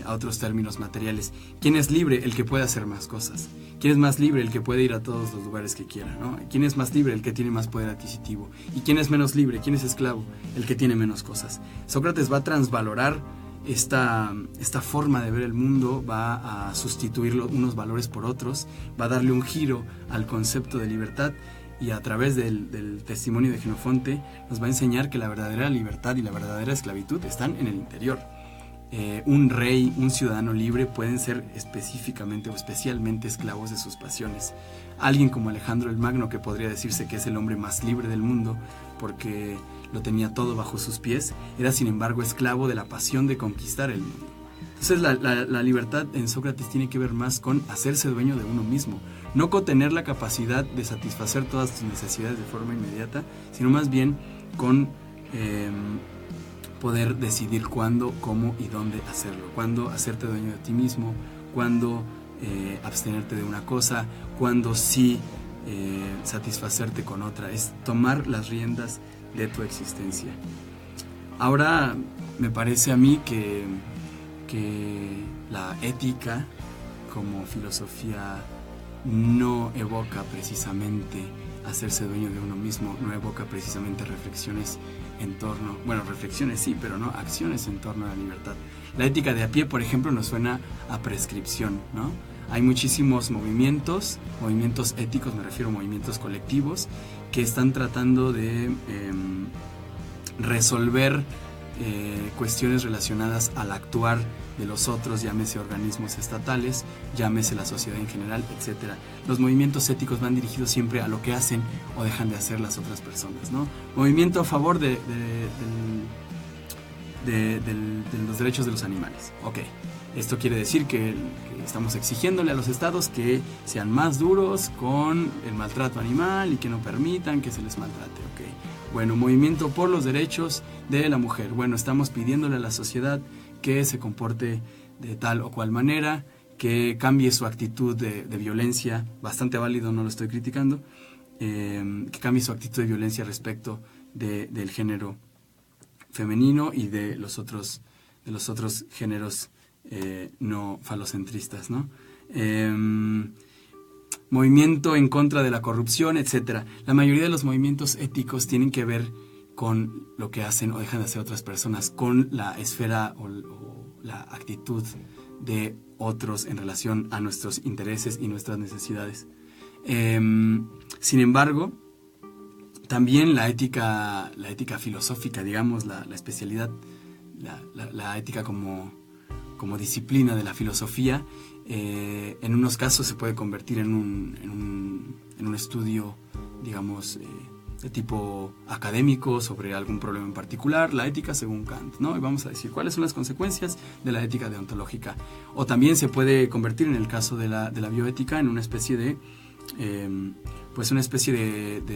a otros términos materiales. ¿Quién es libre? El que puede hacer más cosas. ¿Quién es más libre? El que puede ir a todos los lugares que quiera, ¿no? ¿Quién es más libre? El que tiene más poder adquisitivo. ¿Y quién es menos libre? ¿Quién es esclavo? El que tiene menos cosas. Sócrates va a transvalorar esta forma de ver el mundo, va a sustituir unos valores por otros, va a darle un giro al concepto de libertad, y a través del testimonio de Jenofonte nos va a enseñar que la verdadera libertad y la verdadera esclavitud están en el interior. Un rey, un ciudadano libre pueden ser específicamente o especialmente esclavos de sus pasiones. Alguien como Alejandro el Magno, que podría decirse que es el hombre más libre del mundo porque lo tenía todo bajo sus pies, era sin embargo esclavo de la pasión de conquistar el mundo. Entonces la libertad en Sócrates tiene que ver más con hacerse dueño de uno mismo, no con tener la capacidad de satisfacer todas tus necesidades de forma inmediata, sino más bien con poder decidir cuándo, cómo y dónde hacerlo, cuándo hacerte dueño de ti mismo, cuándo abstenerte de una cosa, cuándo sí satisfacerte con otra. Es tomar las riendas de tu existencia. Ahora me parece a mí que la ética como filosofía no evoca precisamente hacerse dueño de uno mismo, no evoca precisamente reflexiones en torno, bueno, reflexiones sí, pero no acciones en torno a la libertad. La ética de a pie, por ejemplo, nos suena a prescripción, ¿no? Hay muchísimos movimientos éticos, me refiero a movimientos colectivos, que están tratando de resolver cuestiones relacionadas al actuar de los otros, llámese organismos estatales, llámese la sociedad en general, etc. Los movimientos éticos van dirigidos siempre a lo que hacen o dejan de hacer las otras personas, ¿no? Movimiento a favor de los derechos de los animales. Ok, esto quiere decir que estamos exigiéndole a los estados que sean más duros con el maltrato animal y que no permitan que se les maltrate. Ok, bueno, movimiento por los derechos de la mujer. Bueno, estamos pidiéndole a la sociedad que se comporte de tal o cual manera, que cambie su actitud de violencia, bastante válido, no lo estoy criticando, que cambie su actitud de violencia respecto del género femenino y de los otros géneros no falocentristas, ¿no? Movimiento en contra de la corrupción, etcétera. La mayoría de los movimientos éticos tienen que ver con lo que hacen o dejan de hacer otras personas, con la esfera o la actitud de otros en relación a nuestros intereses y nuestras necesidades. Sin embargo, también la ética filosófica, digamos, la especialidad, la ética como disciplina de la filosofía, en unos casos se puede convertir en un estudio, digamos, de tipo académico sobre algún problema en particular, la ética según Kant, ¿no? Y vamos a decir cuáles son las consecuencias de la ética deontológica. O también se puede convertir, en el caso de la bioética, en una especie de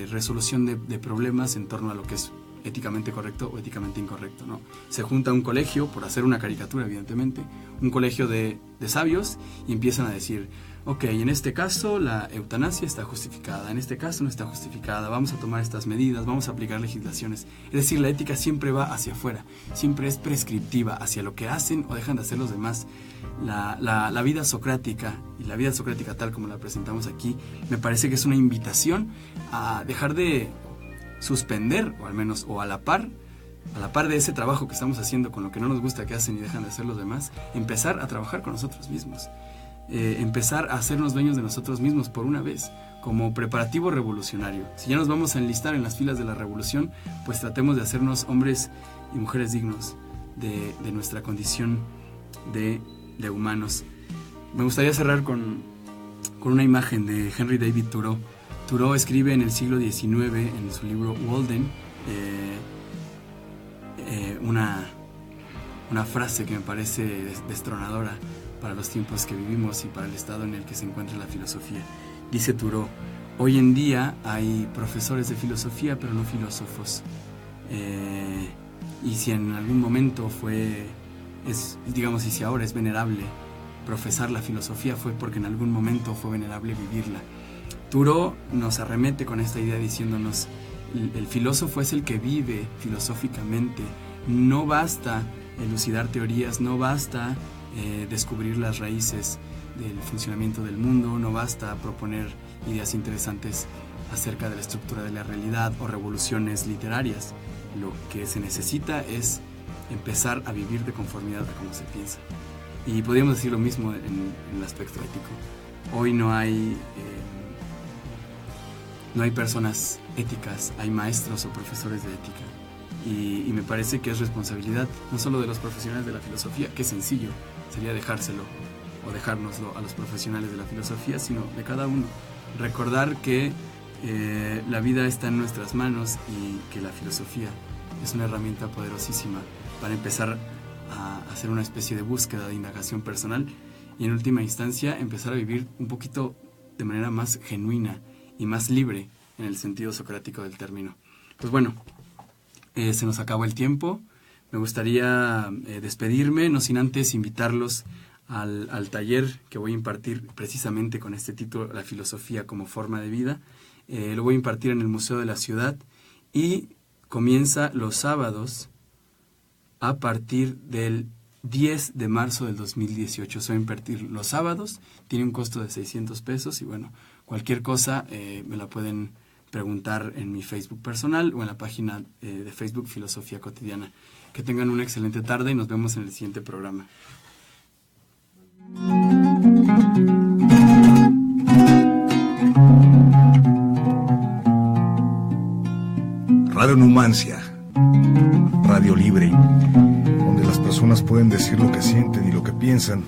resolución de problemas en torno a lo que es éticamente correcto o éticamente incorrecto, ¿no? Se junta un colegio, por hacer una caricatura evidentemente, un colegio de sabios, y empiezan a decir, ok, en este caso la eutanasia está justificada, en este caso no está justificada, vamos a tomar estas medidas, vamos a aplicar legislaciones. Es decir, la ética siempre va hacia afuera, siempre es prescriptiva hacia lo que hacen o dejan de hacer los demás. La vida socrática, y la vida socrática tal como la presentamos aquí, me parece que es una invitación a dejar de suspender, o al menos, o a la par de ese trabajo que estamos haciendo con lo que no nos gusta que hacen y dejan de hacer los demás, empezar a trabajar con nosotros mismos, empezar a hacernos dueños de nosotros mismos por una vez, como preparativo revolucionario. Si ya nos vamos a enlistar en las filas de la revolución, pues tratemos de hacernos hombres y mujeres dignos de nuestra condición de humanos. Me gustaría cerrar con una imagen de Henry David Thoreau. Thoreau escribe en el siglo XIX, en su libro Walden, una frase que me parece destronadora para los tiempos que vivimos y para el estado en el que se encuentra la filosofía. Dice Thoreau: hoy en día hay profesores de filosofía, pero no filósofos. Y si en algún momento digamos, y si ahora es venerable profesar la filosofía, fue porque en algún momento fue venerable vivirla. Thoreau nos arremete con esta idea diciéndonos: el filósofo es el que vive filosóficamente. No basta elucidar teorías, no basta descubrir las raíces del funcionamiento del mundo, no basta proponer ideas interesantes acerca de la estructura de la realidad o revoluciones literarias. Lo que se necesita es empezar a vivir de conformidad a cómo se piensa. Y podríamos decir lo mismo en el aspecto ético. Hoy no hay personas éticas, hay maestros o profesores de ética. Y me parece que es responsabilidad no solo de los profesionales de la filosofía, que sencillo sería dejárselo o dejárnoslo a los profesionales de la filosofía, sino de cada uno. Recordar que la vida está en nuestras manos y que la filosofía es una herramienta poderosísima para empezar a hacer una especie de búsqueda de indagación personal y en última instancia empezar a vivir un poquito de manera más genuina y más libre en el sentido socrático del término. Pues bueno, se nos acabó el tiempo. Me gustaría despedirme, no sin antes invitarlos al taller que voy a impartir precisamente con este título, La filosofía como forma de vida. Lo voy a impartir en el Museo de la Ciudad y comienza los sábados a partir del 10 de marzo del 2018. Se va a impartir los sábados, tiene un costo de 600 pesos y bueno, cualquier cosa me la pueden preguntar en mi Facebook personal o en la página de Facebook Filosofía Cotidiana. Que tengan una excelente tarde y nos vemos en el siguiente programa. Radio Numancia, Radio Libre, donde las personas pueden decir lo que sienten y lo que piensan.